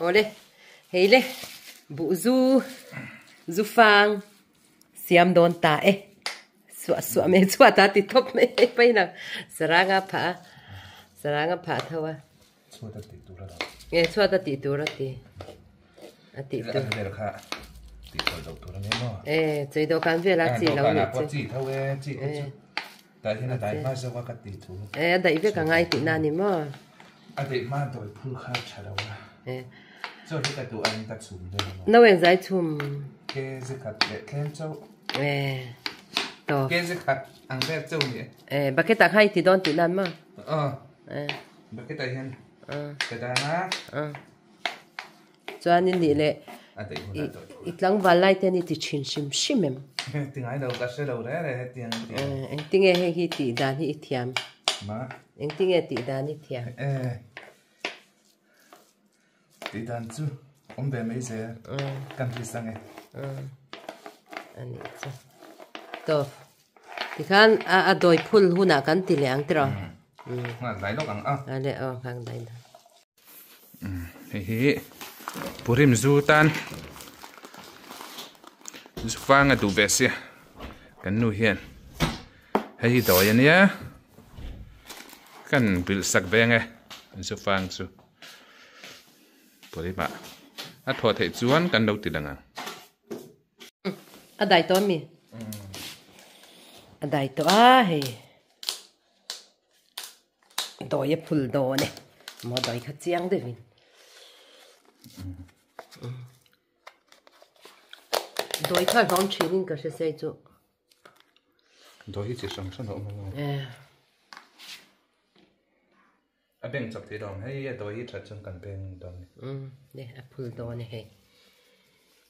Ole, hele, bu Zufang, siam don ta suwa me suwa ta ti top me pa na, saranga pa thawa. Suwa ta ti tu ra. Suwa ta ti tu ra ti. Ti tu. Ti tu do tu ra ne mo. Chơi đồ can về là chỉ lâu nữa. Chỉ thâu chỉ tại hiện tại mai sẽ qua cái ti tu. Đại về cả ngày ti na ni mo. Đại mai tôi phun khá chả đâu. Cho cái tu anh ta chùm đây mà. Nấu ăn giải chùm. Cái gì khát cái châu. Đó. Cái gì khát ăn cái châu nhỉ? Bà cái ta hay thì đón ti nan mà. Bà cái ta hiện. Cái ta na. Cho anh đi lệ. Ít lăng vào lại thì thì chín sim em. Tiếng ai đâu, cái đâu đấy tiếng. Anh tiếng nghe hay thì đàn thì thiam. Mà. Anh tiếng nghe thì đàn thì thiam. Thì đàn chứ, ông bé mấy giờ, cầm thì sang ấy. Anh ấy chứ. Tốt. Thì khán đôi phul huna kan ti leang tro. Lại đó càng Lệ càng đây. Hi. Purim zutan. Zufang tu besi. Kan nu hian. Hei doyan ya. Kan bil sak benge. Zufang chu. Purim ba. A tho thei chuan kan lo ti langa. Dai to mi. Dai to hei. Doye phul do ne. Mo doi kha chiang de vin. Đôi khá rong chỉ nên cái sẽ xây chỗ. Đôi chỉ sống sao mà. Bên chọc thì đồng hay đôi thật trong căn bên đồng. Nè apple đó này hay.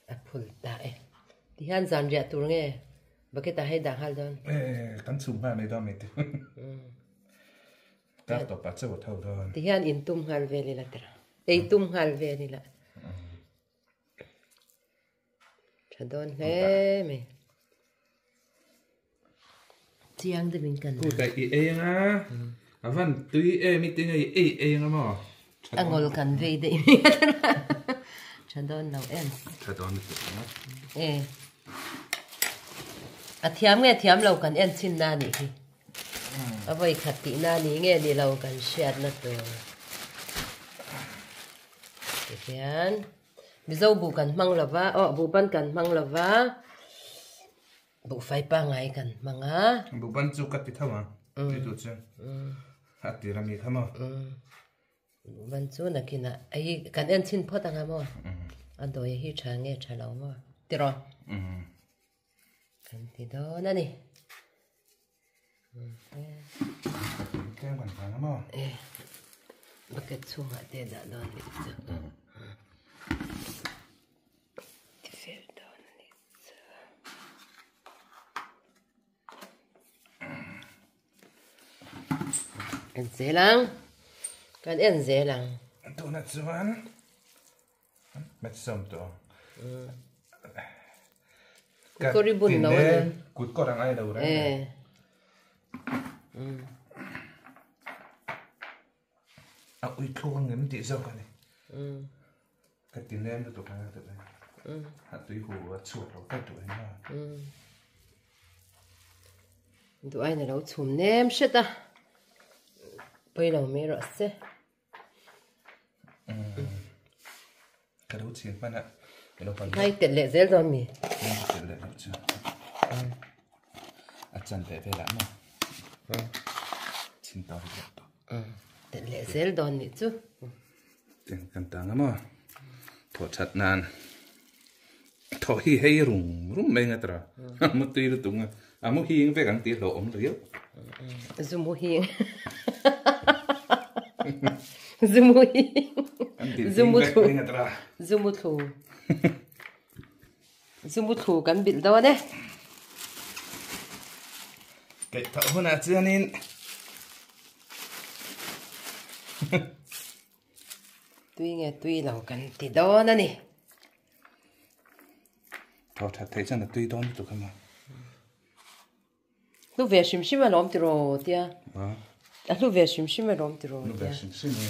Apple đại. Thì hắn dàn dẹp tụi nghe. Bà cái ta hay đằng hal đó. Cắn súng mà mấy đó mấy thứ. Ta tập bắt cho thâu thôi. Thì hắn in tum hal về đi là tra. Tum hal về đi là. Đón thế mày chiang thì mình cần cái á vẫn tùy mi tiếng ấy mà ngồi cần về đấy cho đón nào em cho đón thiam nghe thiam lâu cần em xin na nị vậy khát tí na nị nghe đi lâu cần share nó từ thiam Mizo bu kan mang lava, bu ban kan mang lava, bu fai pa ngai kan manga. Bu ban chu kat pitha ma, itu chu. Hati rami khama. Bu ban chu na kina, ai kan en chin phot anga mo. Ando ye hi cha nge cha law mo. Tiro. Kan ti do na ni. Kem kan pa mo. Bucket chu ma te da don ni chu. En dễ lắm, cái en dễ lắm. Tôi nói chuan, mất sớm to. Có đi buồn đâu anh? Cút có đang ai đâu đấy. Ui thua người mình tí sao cái này. Cái tiền em được cái này được đấy. Hạt túi hồ chuột đâu cái tuổi mà. Tụi anh này đâu chùm nem shit à. Bây giờ mới rõ xe. Cái đấu chiến bạn ạ. Hay tiện lệ dễ rồi mì. Tiện lệ lắm chưa. Chân để về đã mà. Chín tao thì được. Tiện lệ dễ rồi mì chứ. Tiện cần tăng mà. Thổ chặt nàn. Thổ hi hay rung mấy ngã tra. Một tí là tung. Một hiên về gắn tí lộ ống rồi. Zoom một hiên. Zoom một hiên. Zoom một thủ. Zoom một thủ. Zoom một thủ cắn bịt đâu đấy. Cái thợ hơn à chưa nên. Tuy nghe tuy là cắn tí đó nữa nè. Thọ thật thấy rằng là tuy đó tụi không mà. Lúc về xìm mà lom tiro tia. Lúc về xìm mà lom tiro tia.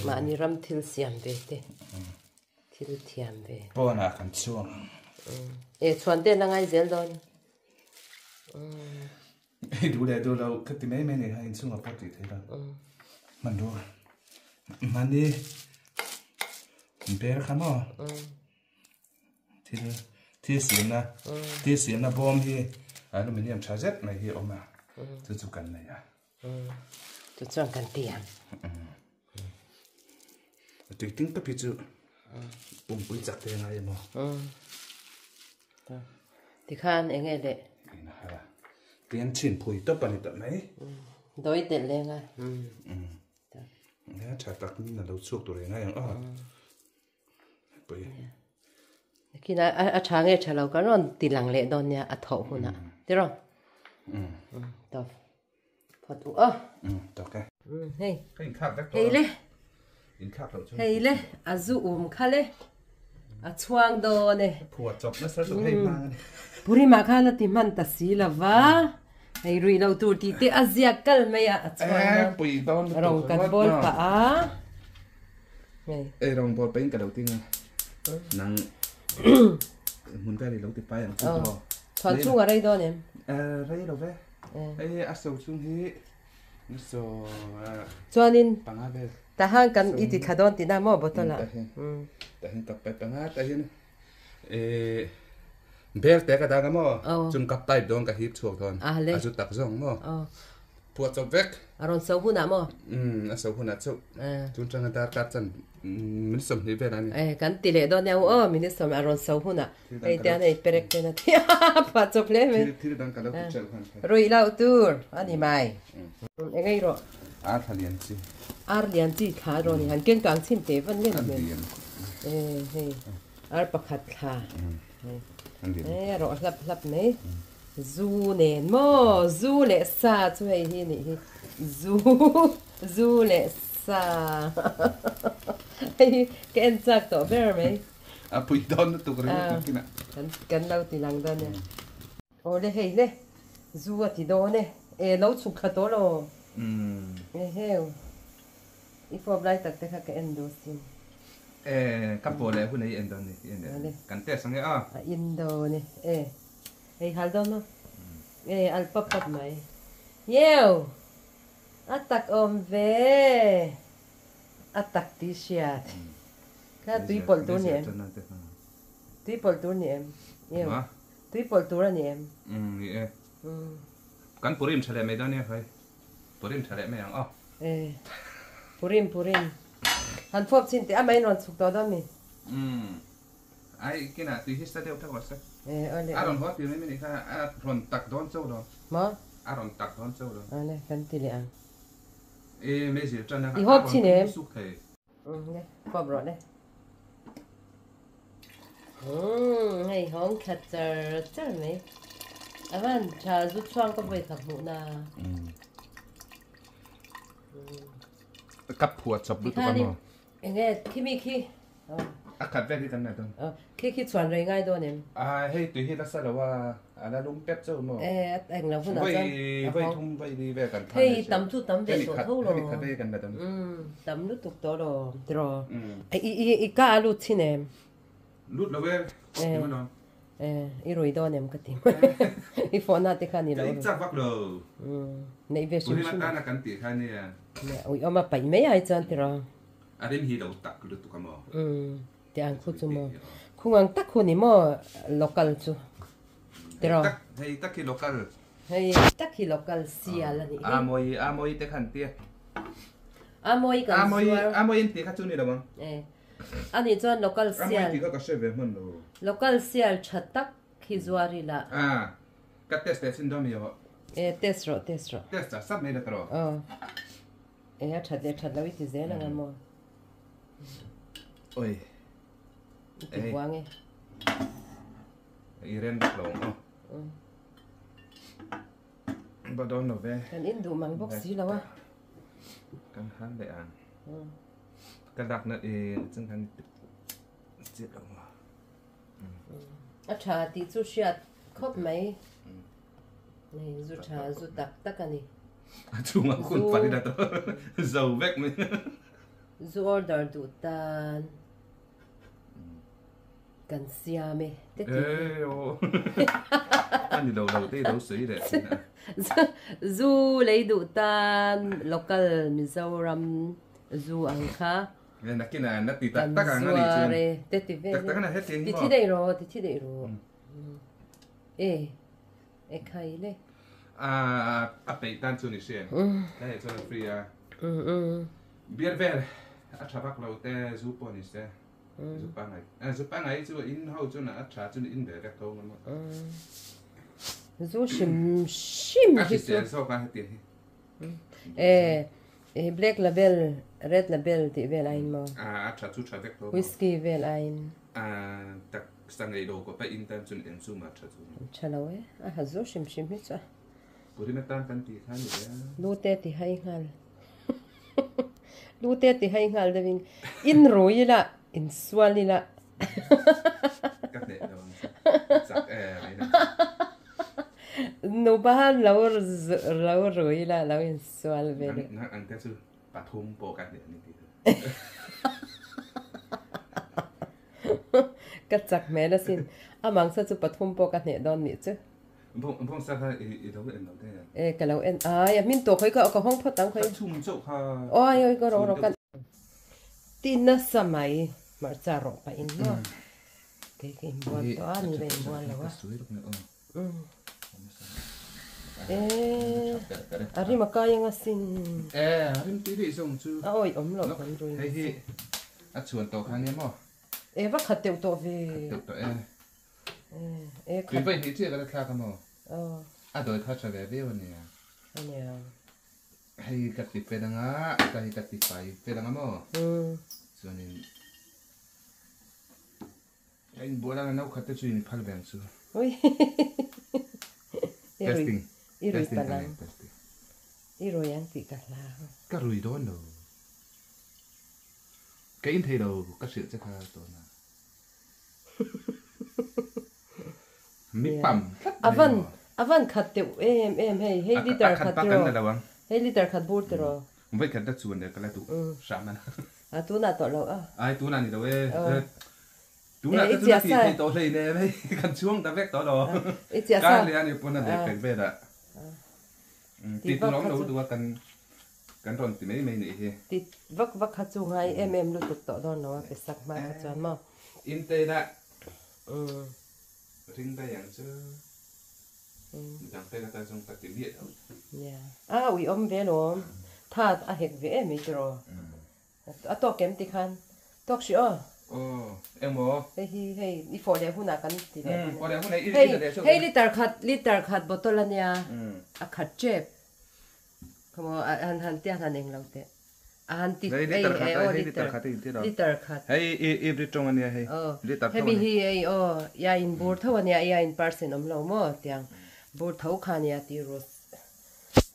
Mà anh ram thil xiêm về thế. thil thiam ve po na kan chuang chuan te na ngai zel don du le do lo ka ti mai mai nei ha in chunga po ti thela man do man ni ber khamo thi sin na bom hi aluminium charger mai hi oma chu kan nei ya chu chuan kan tiam tui ting ta pi chu pui chak te ngai mo ti khan enge le ina ha tian chin pui to pani ta mai doi te le nga ne cha tak ni na lo chuk tu re ngai ang pui kina a change chalo ka ron tilang le don ya a tho huna ti ro to phatu to ka hey in khak dak hey le in khak lo chu hey le azu khale a chuang do ne phua chop na sa chu hei ma puri ma khala ti man ta si la wa hey rui lo tu ti te azia kal me ya a chuang pui don rong kan bol pa a hey rong bol pa in ka lo ting nang mun ka lo ti pa yang tu to chuan chung a rei do ne rei lo ve ei a so chung hi so chuanin panga ve ta hang kan iti khadon ti na mo botola ta hin tak pa panga ta hin ber te ka da ga mo chun kap tai don ka hip chuak don a ju tak zong mo pu chop vek aron so huna mo a so huna chu chun chang da ka chan min som ni ve na ni kan ti le don ya min som aron so huna ei te nei perek te na ti pa chop le me ti dan ka lo chel han roi lau tur ani mai ngai ro a thalian chi ar lian chi kha ro ni han ken kang chin te van ngen me hey ar pakhat kha ro lap nei zu nen mo zu le sa chu hei hi ni hi zu le sa hei ken chak to ber me a pui don tu ko ri kina kan lau ti lang dan ya o le hei le zu ati do ne lo chu kha to lo heu I får blai tak te kha ka endo sin ka po le hu nei endo ni kan te sang a indo ni ei hal do no al pap pap mai yeu atak om ve atak ti siat ka tui pol tu ni tui pol tu ni yeu tui pol tu ra ni kan purim chale me do ni hai purim chale me ang purim han phop chin te amai non chuk to do mi ai kina tu hista de ta wasa ole aron hot pi me ni ka ron tak don so do ma aron tak don so do ale kan ti le ang me ji chan na I hop chin em su khai ne phop ro ne hei hong khat char me avan cha zu chuang ko bai khap mu na kap phua chop lu tu ka mo enge kimi khi a khat ve kan na don khi chuan rei ngai do nem hei tu hi la sa lo wa ala lum pep cho mo anh là phụ nữ vai thum vai đi vềกัน hey tắm thu tắm về chỗ thâu rồi khat ve kan na don tắm lúc tục đó rồi rồi i cả lúc chi nem lut lo ve ni ma i rồi đó nem cái tim i phone na te khan ni lo i chak vak lo nei ve su ma ta na kan ti khan ni ui oma pai mấy ai chan te rồi adem hi lo tak lu tu ka mo te ang khu chu mo khung ang tak khu ni mo local chu te rồi hey tak ki local hey tak ki local sia la ni amoi te khan ti amoi kan amoi in ti kha chu ni lo bang ani chuan local sia amoi ti ka se ve mon lo local sia thatak khi zuari la ka test sin do mi yo test ro test sab me da tro that lo iti zela nga mo oi iti wange iren lo ba don no ve kan indu mang box si lawa kan han de an kan dak na chung kan chit lo a tha ti chu shiat khop mai nei zu tha zu tak ani chung ang kun pa rin na to zo vek me zu order du tan กันเสียไหมเด็ด โอ้อันนี้เราได้เราสวยเลย zoo เลยดูตาน local Mizoram zoo อังค่ะ เนี่ยนักกินนักตีตักกันอะไรจริงตักกันอะไรจริงที่ได้รู้ที่ได้รู้เอใครเลยไปด้านซูนิเชียนได้โซนฟรีเบียร์เวลอัชบักเราแต่ซูปอนิสซูปังไงจูอินเฮาจูน่ะอัชชาจูอินเดร์เขามันzoo ชิมที่สุดโซกันที่black label red label ที่เวลไอน์มาอัชชาจูชาเด็กเขา whisky เวลไอน์แต่สังเกตดูก็ไปอินเตอร์จูนเอ็นซูมาชาจูชะแล้วzoo ชิมมิจ้ะกูที่ไม่ตั้งกันตีข้างอยู่แล้วดูเตติให้งานดูเตติให้งานเดวินอินรู้ยี่ละอินสวาลีละกัดเด็ดเราสักอะไรนะนูบ้านเรารู้ยี่ละเราอินสวาลีเลยนักอันที่สุดปฐมโปกันเด็ดนี่ทีกัดจักแม่ละสินมังสัจปฐมโปกันเด็ดดอนนี่จ้ะพวกสักให้เราเอ็นเราได้ก็เราเอ็นอย่ามินตัวเขาก็เอาห้องพอตั้งเขาชุ่มจุกค่ะก็รอกันตีน่าสมัยมาจะรอไปอินเนาะเก่งบัวตัวนี้เป็นบัวแล้ววะอาริมากายังสินอาริมตีดีส่งจูโอ้ยหลอกคนรวยเฮ้ยชวนตัวครั้งนี้มั้งว่าขัดเตียวตัวเวตัวคือไปที่ที่ก็ได้ค่ากันมั้งโดยถ้าจะแบบนี้วันนี้ให้กัดติดไปดังอ่ะให้กัดติดไปดังอ่ะมั้งส่วนนี้ไอ้บัวนั้นเราขัดจะช่วยนี่พัลแบงซูโอ้ย testing อีรุยปนังอีรุยยังติดกันละก็รุยโดนดูก็อินเทอร์เราก็เสียจะค่าตัวนะมีปั๊มอาวันขัดเตียวให้ลิตรขัดตัวให้ลิตรขัดบูดตัวไม่ขัดได้ส่วนเดียวก็แล้วตัวสามมันตัวน่ะตัวเราตัวนั้นนี่ตัวตัวนั้นตัวที่ตัวเลยเนี่ยไม่กันช่วงตะเวกตัวเราการเรียนนี่ปนนั่นเด็กเป็นเวทอะตีตัวน้องเราตัวกันตอนที่ไม่หนีติดวักขัดจูงให้รู้ตัวตอนเราไปสักมาขัดจานมั้งอินเตอร์นะทิ้งได้อย่างเชื่ออย่างเป็นการส่งตัดติดเดียวเนี่ยวิอมเวลมถ้าเห็ดเวไม่จรอตัวเกมติคันตัวชิโอเอ็มโอเฮ้ยอีฟอเดียหุ่นกันติดเลยฟอเดียหุ่นเฮ้ยลิตรขัดบอตลเนี่ยขัดเจ็บขโมยหันเตี้ยหันเองเราเตะหันติดลิตรขัดเฮ้ยอีบริตรงอันนี้เฮ้ยลิตรเฮ้ยมียาอินบูร์เท่านี้ยาอินปาร์เซนอมเราหมดยังบูร์เท่าขานี่ตีรส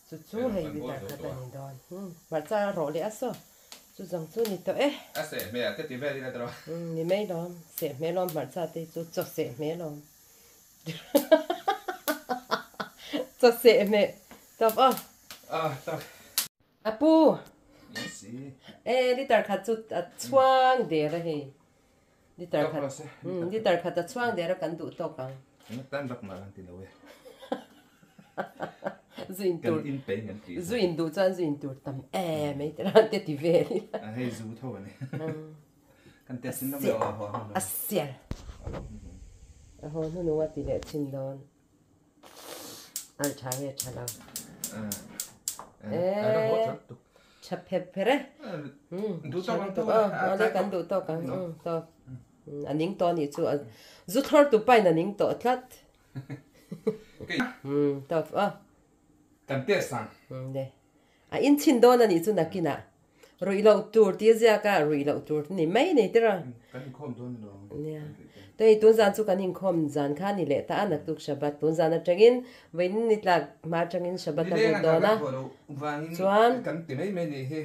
จู่ๆเฮ้ยลิตรขัดอันนี้โดนมาจะรอเลยอ่ะสิจู่ๆนี่ตัวเสียไม่อะก็ตีเวลีแล้วตัวนี่ไม่ลองเสียไม่ลองมาจะตีจู่ๆเสียไม่ลองจู่ๆเสียไม่ตัวตัวปูลิตรขัดจุดช่วงเดียวเลยลิตรขัดช่วงเดียวกันดูตัวกันตั้งรักมาลันติโลเว้จุนดูจานจุนดูตั้มไม่ตระเตติเวลีให้จูเท่านี้กันเตสินต้องเดียวเสียนู่นว่าติเล็ชินดอนใช่ใช่แล้วชับเพเพเร่ดูตัวอะไรกันดูตัวกันตัวอันนี้ตัวนี้จู่จุดทอดตัวไปนั่นนี้ตัวทัดตัวกันเตี้ยสังเนี่ยอินชินโดนั่นนี่จู่นักกินอ่ะรุยเราตัวที่จะก็รุยเราตัวนี่ไม่เนี่ยที่เรากันคอมตัวนี่เนี่ยแต่ตัวจานจู่กันยิ่งคอมจานข้านี่แหละแต่อันนักตุกฉบับตัวจานนักจังอินวันนี้หลักมาจังอินฉบับตัวโดนะจวนกันที่ไม่เนี่ย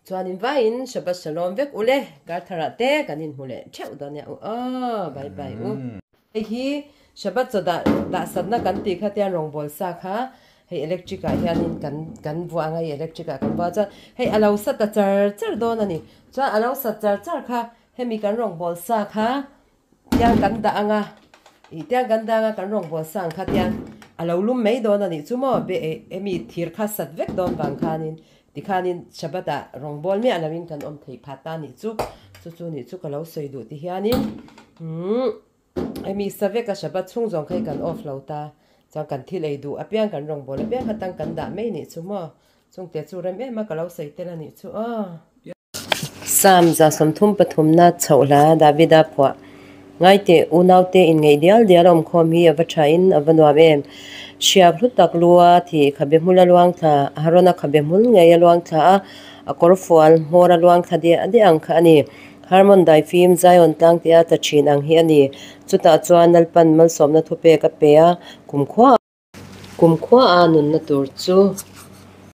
จวนอินว่าอินฉบับฉลองเวกอุเล่การทาราเต้กันอินหุเล่เช่าตอนเนี้ยบายไอ้ฮีฉบับจะด่าสัตว์นักกันตีข้าเตียนรองบอลสักฮะให้อิเล็กทริกอะไรนี่กันวัวไงอิเล็กทริกกันว่าจะให้อาเราสัตว์จัดโดนนี่จะอาเราสัตว์จัดค่ะให้มีการรองบอลสักฮะ tiang kan da anga I tiang kan da anga kan rong bol sang kha tiang alo lum mei don ani chumo be emi thir kha sat vek don bang khanin tikhanin shabata rong bol mi alawin kan om thei phata ni chu chu ni chu kalo soi du ti hianin emi saveka shabat chung jong khai kan off lauta chang kan thil ei du apiang kan rong bol apiang khatang kan da mei ni chumo chung te chu rem ema kalo sei tel ani chu sam za som thum pathum na chhola davida phwa ngai te unaute in ngei dial dialom khom hi avacha in avanwam em shia hlut tak lua thi khabe mula luang tha harona khabe mul ngai luang tha akorfual hora luang tha de ade ang kha ani harmon dai film zion tang tia ta chin ang hi ani chuta chuan nalpan mal somna thupe ka pe a kumkhwa anun na tur chu